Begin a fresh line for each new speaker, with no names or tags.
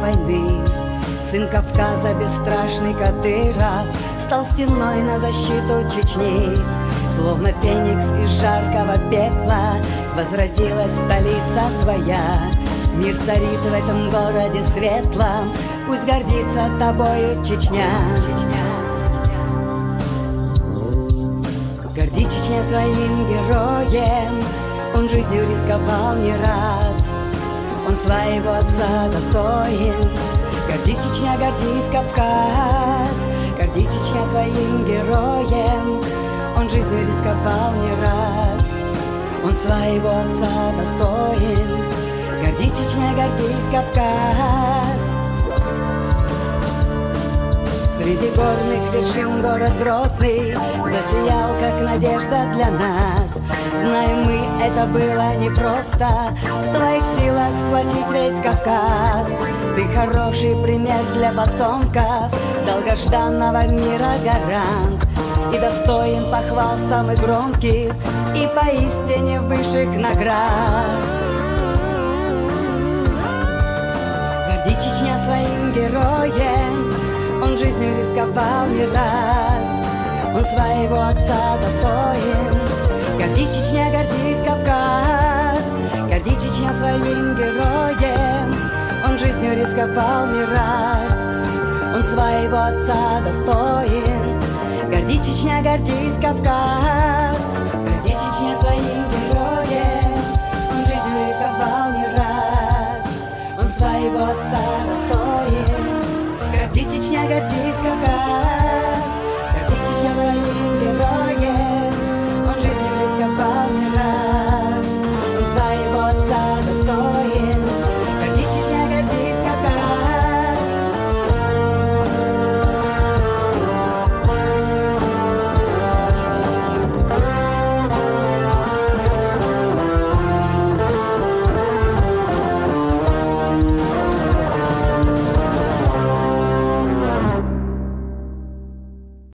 войны. Сын Кавказа, бесстрашный Кадыров, стал стеной на защиту Чечни. Словно феникс из жаркого пепла возродилась столица твоя. Мир царит в этом городе светлом, пусть гордится тобою Чечня. Горди, Чечня, своим героем, он жизнью рисковал не раз, он своего отца достоин. Горди, Чечня, гордись, Кавказ, горди, Чечня, своим героем, он жизнью рисковал не раз, он своего отца достоин. Горди, Чечня, гордись, Кавказ. Среди горных вершин город Грозный засиял, как надежда для нас. Знаем мы, это было непросто в твоих силах сплотить весь Кавказ. Ты хороший пример для потомков долгожданного мира гарант, и достоин похвал самых громких и поистине высших наград. Горди, Чечня, своим героем, он жизнью рисковал не раз, он своего отца достоин. Горди, Чечня, гордись, Кавказ, горди, Чечня, своим героем, он жизнью рисковал не раз, он своего отца достоин. Горди, Чечня, гордись, Кавказ, горди, Чечня, своим героем, он жизнью рисковал не раз, он своего отца достоин. Горди, Чечня, гордись, Кавказ.